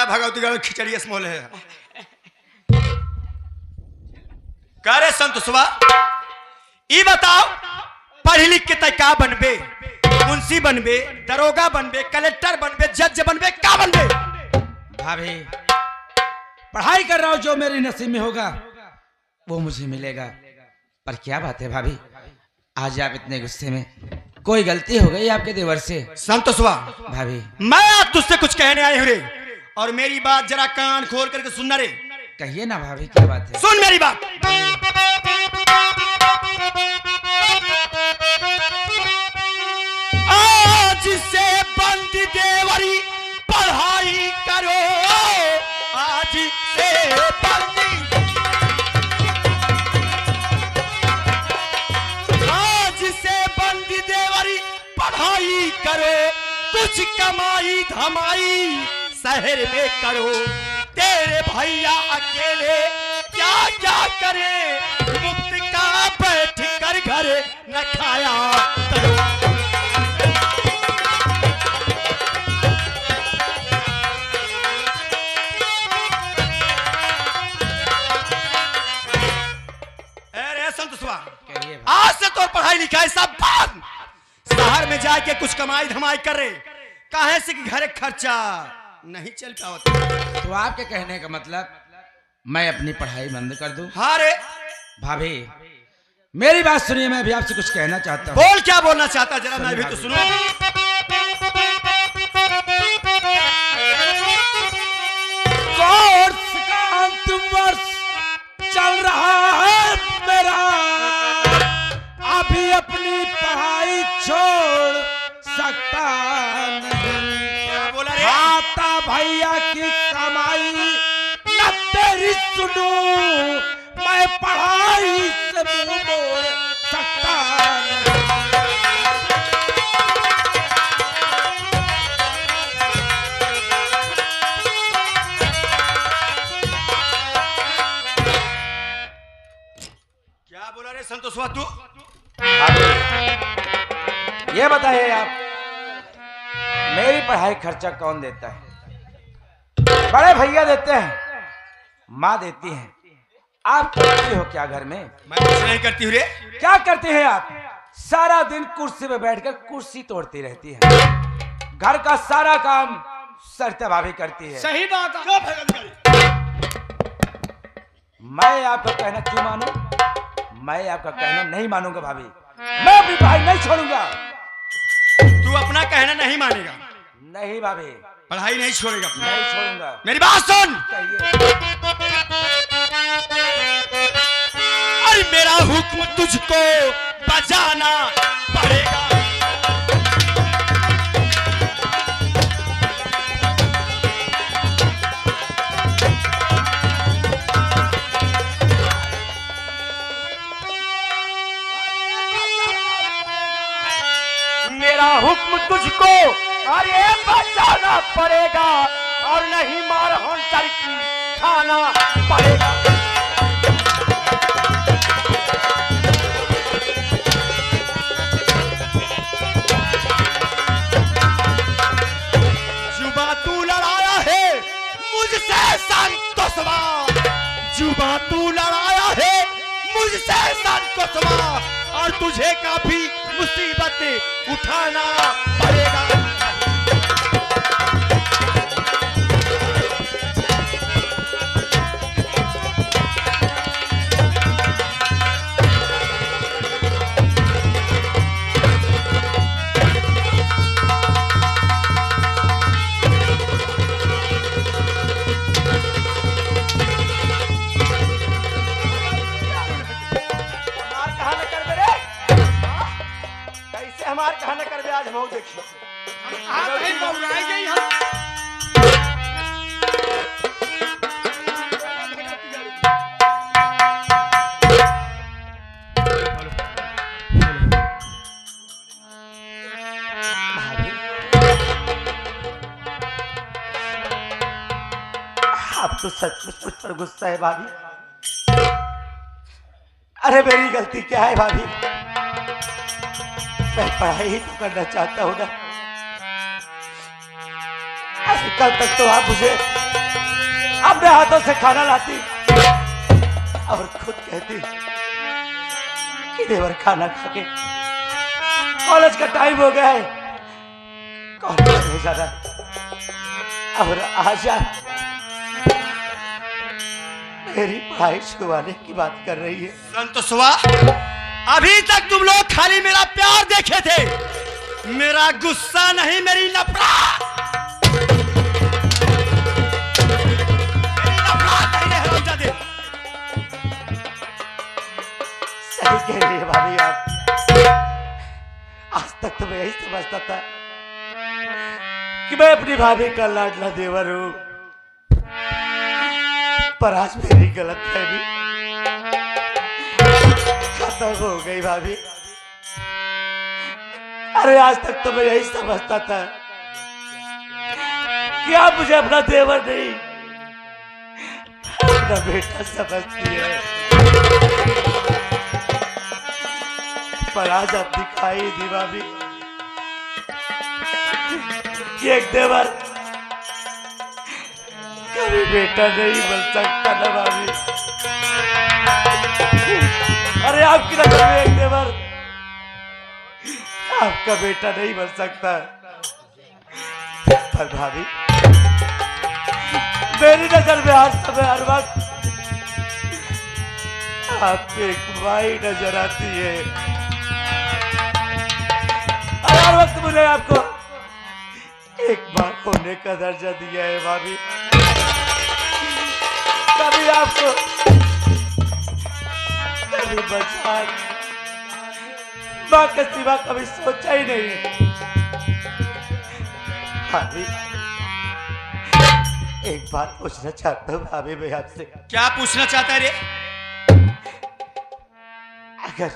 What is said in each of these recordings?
भगवतीगढ़ खिचड़ी small है। कह रे संतोषवा ई बताओ पढ़ लिख के तय का बनबे, मुंशी बनबे, दरोगा बनबे, कलेक्टर बनबे, जज बनबे, का बनबे? भाभी पढ़ाई कर रहा हूं, जो मेरी नसीब में होगा वो मुझे मिलेगा। पर क्या बात है भाभी, आज आप इतने गुस्से में, कोई गलती हो गई आपके देवर से? संतोषवा भाभी मैं आज तुझसे कुछ कहने आए हूँ रे, और मेरी बात जरा कान खोल करके सुनना रे। कहिए ना भाभी, क्या बात है? सुन मेरी बात। आज से बंद देवरी पढ़ाई करो, आज से बंद, आज से बंद देवरी पढ़ाई करो, कुछ कमाई धमाई शहर में करो। तेरे भैया अकेले क्या क्या करे, मुफ्त का बैठ कर घर न खाया करो। अरे संतोषवा आज से तो पढ़ाई लिखाई सब बंद, शहर में जाके कुछ कमाई धमाई करे, काहे से कि घर खर्चा नहीं चल पाता। तो आपके कहने का मतलब मैं अपनी पढ़ाई बंद कर दूं? हाँ रे भाभी मेरी बात सुनिए, मैं भी आपसे कुछ कहना चाहता हूँ। बोल, क्या बोलना चाहता जरा मैं भी तो सुनो। कोर्स का अंतिम वर्ष चल रहा है मेरा, अभी अपनी पढ़ाई छोड़ सकता नहीं। बोला रे? आता भैया की कमाई न तेरी सुनू, मैं पढ़ाई से मुंह मोड़ सकता नहीं। क्या बोला रे संतोषवा तू? ये बताइए आप, मेरी पढ़ाई खर्चा कौन देता है? बड़े भैया देते हैं, माँ देती है। आप करती हो क्या घर में? मैं कुछ नहीं करती हूँ रे। क्या करते हैं आप? सारा दिन कुर्सी पे बैठकर कुर्सी तोड़ती रहती है। घर का सारा काम सरिता भाभी करती है। सही बात है। मैं आपका कहना क्यों मानूं? मैं आपका कहना नहीं मानूंगा भाभी, मैं अपनी पढ़ाई नहीं छोड़ूंगा। तू अपना कहना नहीं मानेगा? नहीं भाभी, पढ़ाई नहीं छोड़ेगा अपनी? नहीं छोड़ूंगा। मेरी बात सुन। कहिए। अरे मेरा हुक्म तुझको बजाना पड़ेगा। मेरा हुक्म तुझको अरे बजाना पड़ेगा, और नहीं मार हंटर की खाना पड़ेगा। जुबा तू लड़ाया है मुझसे संतोषवा, जुबा तू लड़ाया है मुझसे संतोषवा, और तुझे काफी मुसीबत उठाना पड़ेगा। हमार कहा न कर आज हम देखियो आप तो सचमुच मुझ पर गुस्सा है भाभी। अरे मेरी गलती क्या है भाभी, मैं पढ़ाई ही तो करना चाहता हूँ ना। ऐसे कल तक तो आप मुझे अपने हाथों से खाना लाती और खुद कहती कि देवर खाना खा के कॉलेज का टाइम हो गया है, कॉलेज चले जाना। और आज आप मेरी पढ़ाई छुड़वाने की बात कर रही है। संतोषवा, अभी तक तुम लोग खाली मेरा प्यार देखे थे, मेरा गुस्सा नहीं, मेरी नफरत। सही कह रही है भाभी आप। आज तक तो मैं यही समझता था कि मैं अपनी भाभी का लाडला देवर हूं, पर आज मेरी गलतफहमी खत्म हो गई भाभी। अरे आज तक तो मैं यही समझता था कि आप मुझे अपना देवर नहीं, अपना बेटा समझती है, पर आज आप दिखाई दी भाभी कि एक देवर कभी बेटा नहीं बन सकता ना भाभी। अरे आपकी नजर में एक देवर आपका बेटा नहीं बन सकता, पर भाभी मेरी नजर में हर समय हर वक्त आपकी एक माई नजर आती है। हर वक्त मुझे आपको एक मां होने का दर्जा दिया है भाभी। कभी आपको कभी बचा मां के सिवा कभी सोचा ही नहीं भाभी। एक बात पूछना चाहता हूँ भाभी मैं आपसे। क्या पूछना चाहता है रे? अगर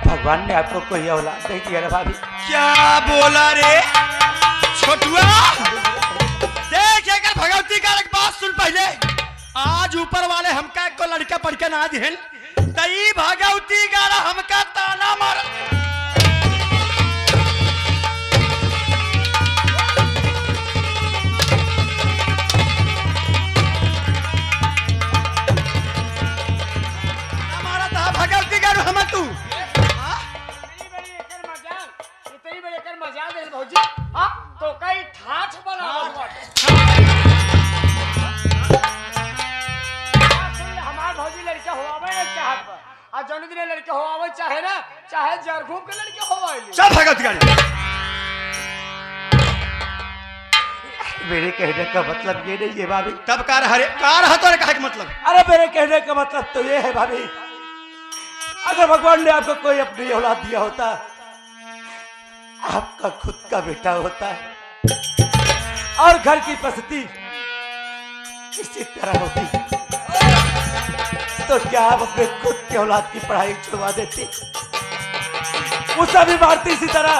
भगवान ने आपको कोई औलाद नहीं दिया ना भाभी। क्या बोला रे छोटुआ? देख अगर भगवती का एक बात सुन पहले, आज ऊपर वाले हमका को लड़का पढ़ के ना दिहन तई भगवती का हमका ताना मार। हमारा था भगवती का हम तू मजा दे भौजी। हां तो कई ठाठ बना हमार भौजी लड़का होवे ना चाहत पर आ जन दिन लड़का होवे चाहे ना, चाहे जरघू के लड़का होवे। चल भगवती का मेरे कहने का मतलब ये नहीं है भाभी। तब का रहा रे? का रहा तो कहा मतलब? अरे मेरे कहने का मतलब तो ये है भाभी, अगर भगवान ने आपको कोई अपनी औलाद दिया होता, आपका खुद का बेटा होता है और घर की परिस्थिति इसी तरह होती, तो क्या आप अपने खुद की औलाद की पढ़ाई छुड़वा देती, उसे भी मारती इसी तरह?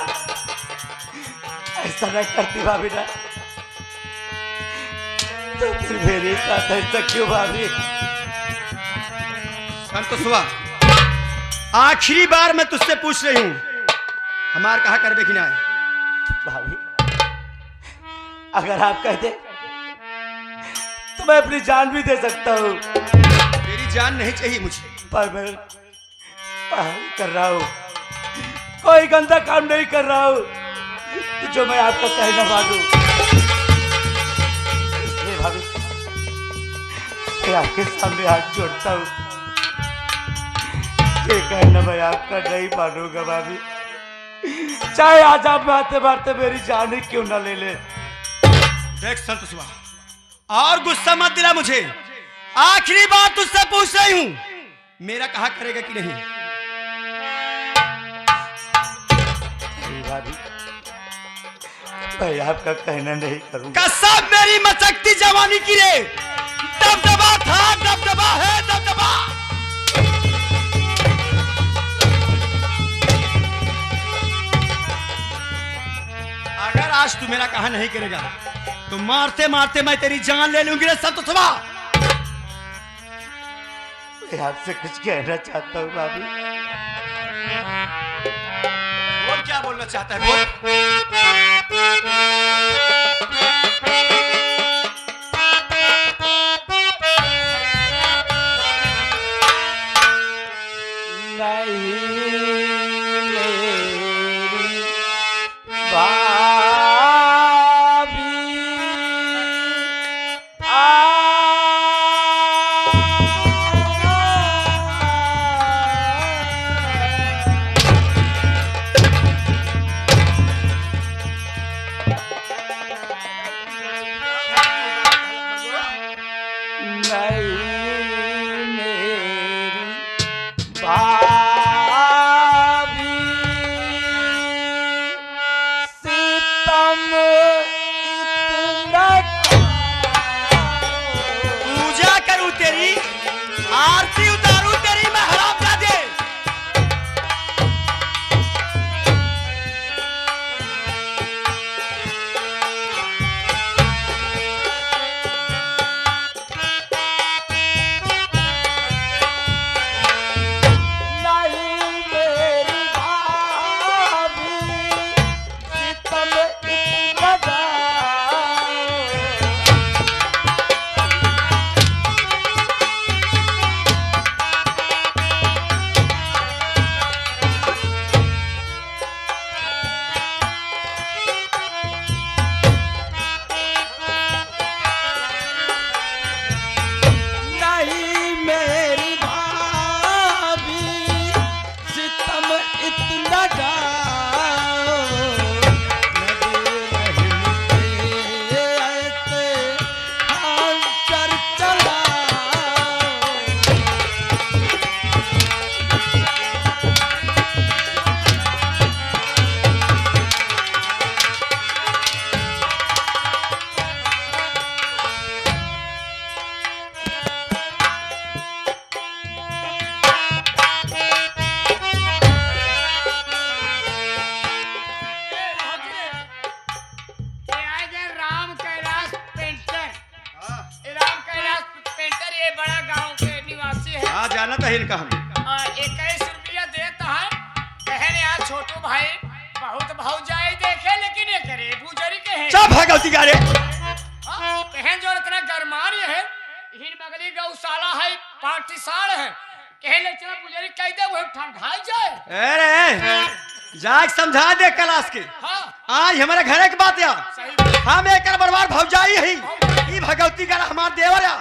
ऐसा नहीं करती भाभी ना, तो फिर मेरे साथ ऐसा क्यों भाभी? संतोषवा, आखिरी बार मैं तुझसे पूछ रही हूँ, हमार कहा कर बेखिना है। भाभी अगर आप कहते तो मैं अपनी जान भी दे सकता हूँ। तेरी जान नहीं चाहिए मुझे, पर मैं पढ़ाई कर रहा हूँ, कोई गंदा काम नहीं कर रहा हूँ जो मैं आपको कहना मांगू। इसलिए भाभी मैं आपके सामने हाथ जोड़ता हूँ, ये कहना मैं आपका नहीं मानूंगा भाभी, चाहे आज आप मारते मारते मेरी जान ही क्यों ना ले ले। देख संतोषवा, और गुस्सा मत दिला मुझे, आखिरी बार तुझसे पूछ रही हूँ, मेरा कहा करेगा कि नहीं? भाभी मैं आपका कहना नहीं करूंगा। कसम मेरी मचकती जवानी की रे, दबदबा था, दबदबा है, दबदबा। अगर आज तू मेरा कहा नहीं करेगा तो मारते मारते मैं तेरी जान ले लूंगी रे संतोषवा। मैं आपसे कुछ कहना चाहता हूँ भाभी। बोल, क्या बोलना चाहता है बोल। लगाओ, लगे रहने ऐसे हाल चल चलाओ। ये आए गए राम कैलाश पेंटर। ये राम कैलाश पेंटर ये बड़ा गांव के निवासी है। हाँ जाना था इनका हम। 21 रुपया देता है। कहने यार छोटू भाई बहुत भाव जाए देखे लेकिन ये करे पूजरी के हैं। सब भगवती गारे कहन जो इतना गरमान ये है हिन बगली गौशाला है पाठशाल है। कहे ले चला पूजरी कह दे वो ठंडा जाए। अरे जाग समझा दे कलाश के। हाँ आज हमारे घरे की बात या सही हम एक बरबार भौजाई है ई भगवती गारा हमार देवर या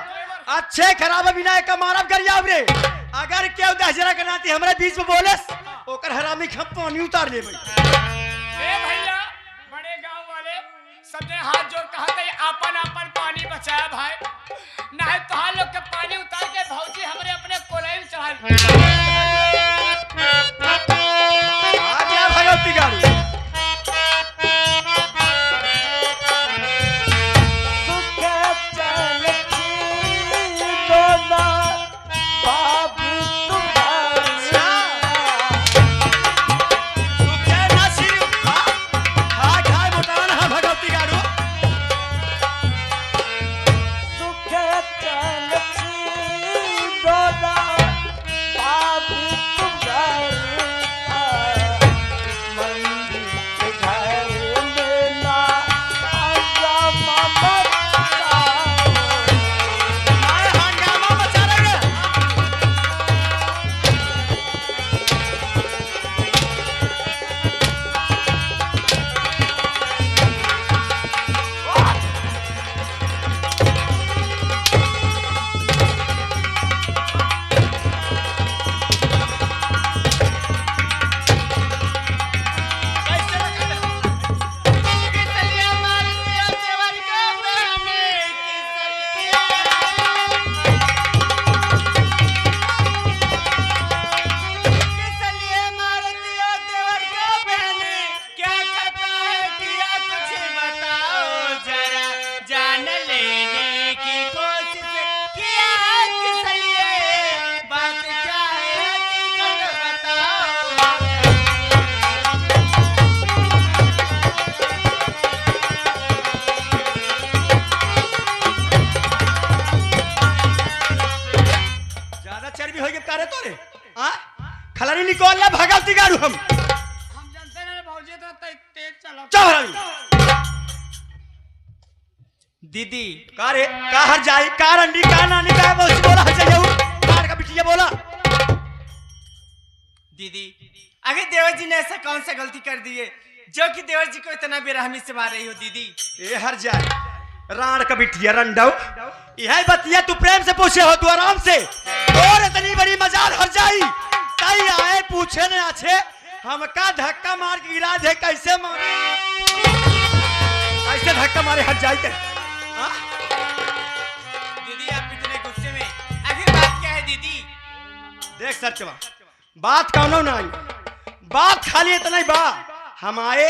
अच्छे खराब बिना एक मानव करिया रे। अगर केहू दहजरा के नाती हमरे बीच में बोलेस ओकर हरामी खप पानी उतार ले भाई। ए भैया बड़े गांव वाले सबने हाथ जोड़ कहा था आपन आपन पानी बचाया भाई नहीं तो हाल लोग के पानी उतार के भौजी हमरे अपने कोलाई में चढ़ा आ गया भगवती गारी। खलारी निकल ला भगवती गारू हम जानते ना भौजी तो तेज चला चल दीदी का रे का हर जाई का रंडी का नानी का बोल बोला हर जाइयो कार का बिटिया बोला। दीदी अगर देवर जी ने ऐसा कौन सा गलती कर दी है जो कि देवर जी को इतना बेरहमी से मार रही हो दीदी। ए हर जाए राण का बिटिया रंडव यह बतिया तू प्रेम से पूछे हो तू आराम से और इतनी बड़ी मजाल हर जाई ताई आए पूछे न अच्छे हमका धक्का मार के गिरा दे कैसे मारे कैसे धक्का मारे हट जाई के दीदी आप इतने गुस्से में आखिर बात क्या है दीदी। देख सचवा बात कौनो नहीं बात खाली इतना ही बा हम आए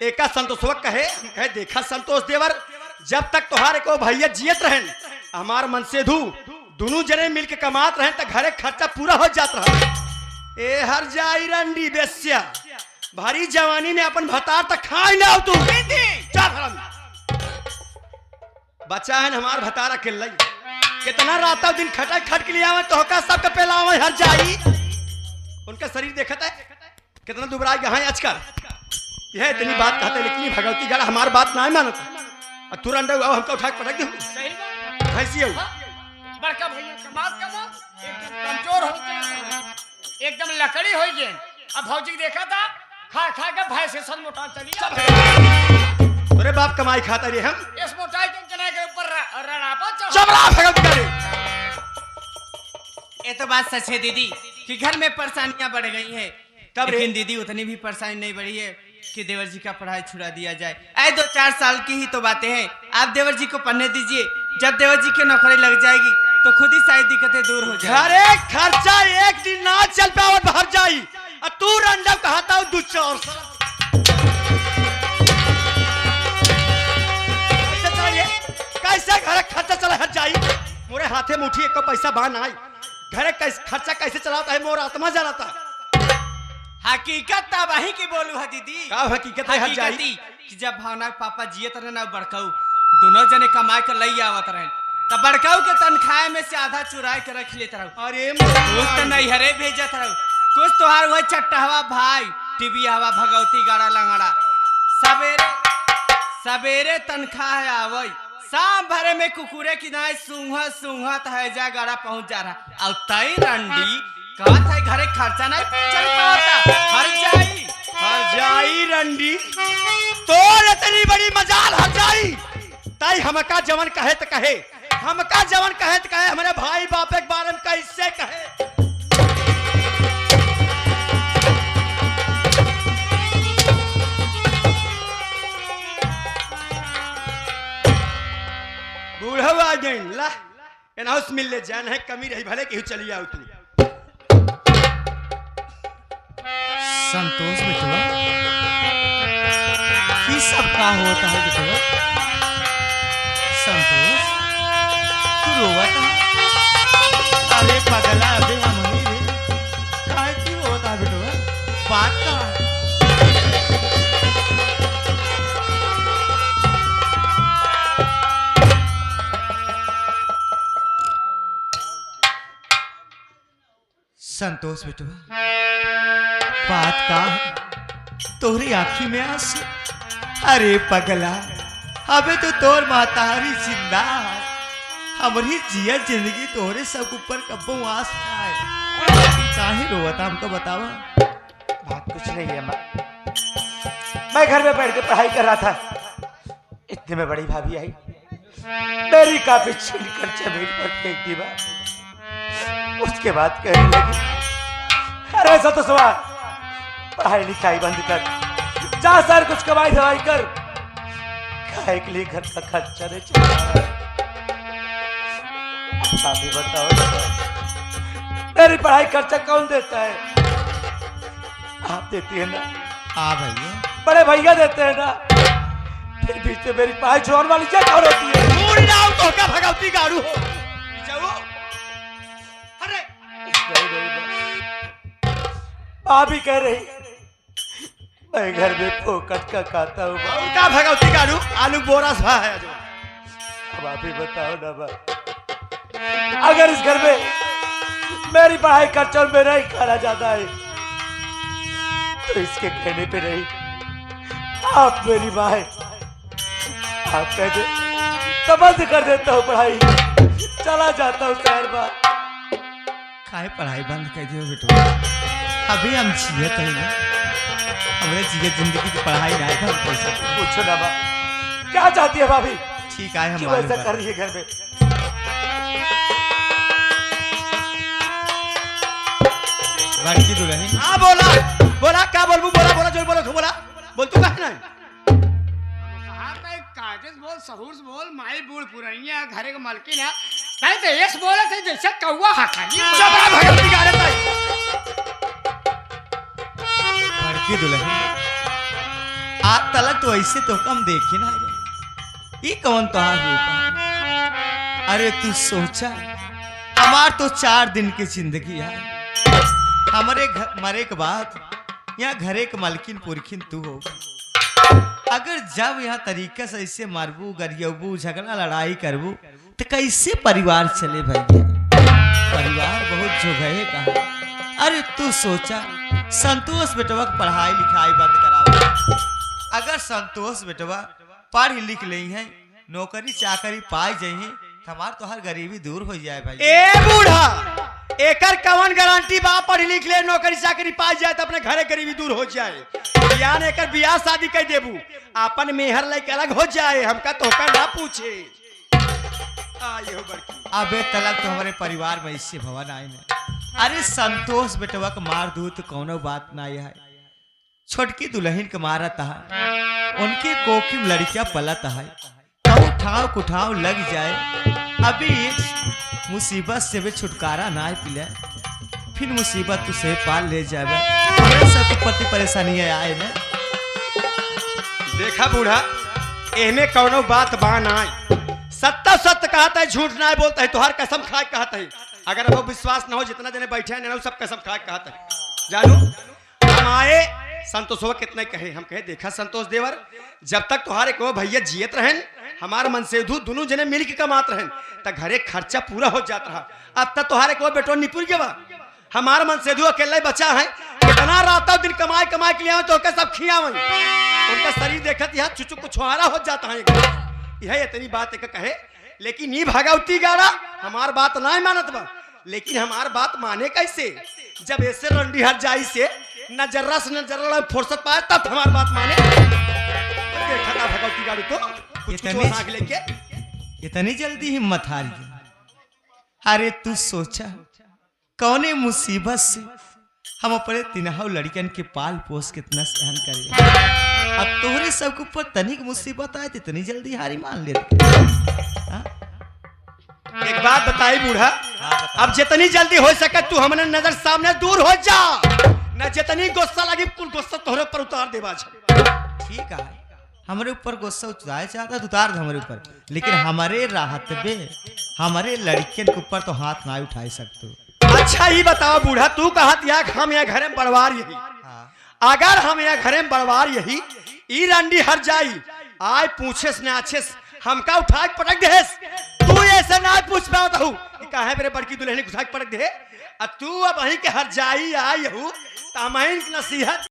एका संतोषवा कहे हम कहे देखा संतोष देवर जब तक तुम्हारे को भैया जियत रहे हमार मन से धू दोनों जने मिलके कमात रहे तो घरे खर्चा पूरा हो जात रहा। ए हर जाई रंडी बेस्या भारी जवानी में अपन भतार तक खाई ना तू बच्चा है हमार भतारा के लई कितना राता दिन खटा खट के लिए आवे तो का सब के पेलावे हर जाई उनका शरीर देखता है कितना दुबरा गया है आजकल यह इतनी बात कहते लेकिन भगवती गढ़ हमार बात ना मानता तुरंत हमको उठा के पटक दे सही बात कैसी हो बड़का भैया कमाल एकदम कमजोर हो गए एकदम लकड़ी हो गए। अब भौजी देखा था खा खा के भैंस से सब मोटा चली अरे बाप कमाई खाता रे हम इस मोटाई के चना के ऊपर रड़ापा चबरा भगवती गढ़ ये तो बात सच है दीदी कि घर में परेशानियां बढ़ गई हैं कब रे? लेकिन दीदी उतनी भी परेशानी नहीं बढ़ी है कि देवर जी का पढ़ाई छुड़ा दिया जाए। ऐ 2-4 साल की ही तो बातें हैं। आप देवर जी को पढ़ने दीजिए, जब देवर जी की नौकरी लग जाएगी तो खुद ही सारी दिक्कतें दूर हो जाएगी। घरे खर्चा एक दिन ना चल पावत बाहर जाई, और तू रंडा कहता हूँ 2-4 साल कैसे चाहिए? कैसे घरे खर्चा चला हट जाई? मोरे हाथे मुठी एक पैसा बान आई, घरे कैसे खर्चा कैसे चलाता है मोर आत्मा जलाता है। हकीकत तो वही की बोलू है दीदी। का हकीकत है हट जाई? कि जब भावना के पापा जियत रहे ना बड़काऊ दोनों जने कमाए कर लई आवत रहे, तब बड़काऊ के तनख्वाह में से आधा चुराए के रख लेते रहो। अरे कुछ तो नैहरे भेजत रहो, कुछ तोहार वही चट्टहवा भाई टीवी हवा भगवती गाड़ा लंगड़ा सवेरे सवेरे तनख्वाह आवई, शाम भरे में कुकुरे की नाई सूंघत है जा गाड़ा पहुंच जा रहा। और तई रंडी कहत है घरे खर्चा नहीं चल पाता, हर जाई रंडी तोर इतनी बड़ी मजाल हट जाई। ताई हमका जवन कहे त कहे, हमका जवन कहे त कहे, हमारे भाई बाप के बारे में कैसे कहे। बूढ़ा आ गई ला एनाउंस मिल ले जान है, कमी रही भले केहू चली आओ तू। संतोष बेटवा ये सब का होता है बेटवा? संतोष तू रोवत है? अरे पगला अबे हम नहीं रे, काय क्यों होता है बेटवा? बात का है? संतोष बेटवा बात का तोरी आंखी में आंसू। अरे पगला अबे तो तोर मातारी जिंदा है, हमारी जिया जिंदगी तोरे सब ऊपर कब्बों आस है। काहे रोवता हमको बतावा। बात कुछ नहीं है माँ, मैं घर में बैठ के पढ़ाई कर रहा था, इतने में बड़ी भाभी आई, मेरी काफी छीन कर जमीन पर फेंक दी बात। उसके बाद कहने लगी अरे ऐसा तो सवाल पढ़ाई लिखाई बंद कर, जा सर कुछ कमाई दवाई कर, खाए के लिए घर का खर्चा नहीं चल रहा। आप ही बताओ मेरी पढ़ाई खर्चा कौन देता है? आप देती है ना? हाँ भैया बड़े भैया देते हैं ना, फिर बीच में मेरी पढ़ाई छोड़ने वाली क्या कौन होती है? मूड नाम तो का भगवती गाड़ू हो जाओ। अरे भाभी कह रही मैं घर में फोकट का खाता हूँ। का भगवती गाड़ू आलू बोरा सा है जो। अब आप ही बताओ ना बा, अगर इस घर में मेरी पढ़ाई खर्चा मेरा ही खाना जाता है तो इसके कहने पे नहीं, आप मेरी माँ है, आप कह दे तो बंद कर देता हूँ पढ़ाई, चला जाता हूँ शहर बार। काहे पढ़ाई बंद कर दियो बेटवा? अभी हम जियत है ना, हमरे जियत जिंदगी की पढ़ाई नहीं बंद कर सकते। पूछो ना बा क्या चाहती है भाभी? ठीक है हम क्यों ऐसा कर रही है घर में? लड़की दुल्हन हाँ बोला बोला क्या बोलबू, बोला बोला जो बोलो बोला बोल तू कहे ना। कहा पे कागज बोल सहूर बोल माई बूढ़ पुरनिया घरे के मालकिन है, नहीं तो यस बोले थे जैसे कौवा हकाली। चबा भगवती गाड़े ताई लड़की दुल्हन आज तलक तो ऐसे तो कम देखे ना रे, ये कौन तोहार रूप है? अरे तू सोचा हमार तो 4 दिन की जिंदगी है, हमारे घर मरे के बाद यहाँ घरे के मालकिन पुरखिन तू हो। अगर जब यहाँ तरीके से ऐसे मारबू गरियबू झगड़ा लड़ाई करबू तो कैसे परिवार चले भैया? परिवार बहुत जुगहे का। अरे तू सोचा संतोष बेटवा की पढ़ाई लिखाई बंद कराओ, अगर संतोष बेटवा पढ़ लिख ले हैं नौकरी चाकरी पाई जाइए हमार तो हर गरीबी दूर हो जाए भाई। ए बूढ़ा एकर कवन गारंटी बा पढ़ लिख ले नौकरी चाकरी पा जाए तो अपने घरे गरीबी दूर हो जाए? बियान एकर बियाह शादी कर देबू अपन मेहर लेके अलग हो जाए, हमका तोहका ना पूछे। अबे तलक तो हमारे परिवार में इससे भवन आए ना, अरे संतोष बेटवा के मार दू तो कौनो बात ना है। छोटकी दुल्हन के मारत है, उनके कोखी में लड़कियां पलत है, उठाव कुठाव लग जाए। अभी मुसीबत से भी छुटकारा ना पिले, फिर मुसीबत तुझे पाल ले जावे। सब पति परेशानी आए ना। देखा बूढ़ा, एहमे कौनो बात बान आए, सत्ता सत्य कहता है, झूठ ना बोलता है। तुहार कसम खा के कहता है। अगर अब विश्वास ना हो, जितना जने बैठे हैं ना सब कसम खा के कहता है। जानू हम आए संतोषवा कितने कहे, हम कहे देखा संतोष देवर, जब तक तुम्हारे को भैया जियत रहन, हमार मन से दोनों जने मिल के कमात रहन, तक घरे खर्चा पूरा हो जात रहा। अब तक तुम्हारे को बेटो निपुर गया, हमार मन से अकेला ही बचा है। कितना रात दिन कमाए कमाए के लिए तो सब खिया वही, उनका शरीर देखत यहाँ चुचुक छुहारा हो जाता है। यह इतनी बात एक कहे, लेकिन ये भगावती गाड़ा हमार बात ना मानत बा। लेकिन हमार बात माने कैसे, जब ऐसे रंडी हर जाई से नजर्रा से नजर्रा फुर्सत पाए तब हमार बात माने। देखा था भगवती गाड़ी तो कुछ आग लेके इतनी जल्दी हिम्मत हार गई। अरे तू सोचा कौने मुसीबत से हम अपने तिनहाउ लड़कियन के पाल पोस कितना सहन करें। अब तोहरे सबके ऊपर तनिक मुसीबत आए तो इतनी जल्दी हारी मान ले। एक बात बताई बूढ़ा, अब जितनी जल्दी हो सके तू हमने नजर सामने दूर हो जा, न जितनी गुस्सा लगी कुल गुस्सा तोहरे पर उतार देवा। ठीक है, हमारे ऊपर गुस्सा उतारे चाहता तो उतार दे हमारे ऊपर, लेकिन हमारे राहत में हमारे लड़कियन के ऊपर तो हाथ ना उठा सकते। अच्छा ही बताओ बूढ़ा, तू कहत या हम यहाँ घरे में बड़वार यही, अगर हम यहाँ घरे में बड़वार यही ई रंडी हर जाई आय पूछे से अच्छे हमका उठा के पटक देस, तू ऐसे ना पूछ पाता हूँ कहे मेरे बड़की दुल्हन उठा के पटक दे, तू अब वहीं के हर जाई आई हूँ तमैन नसीहत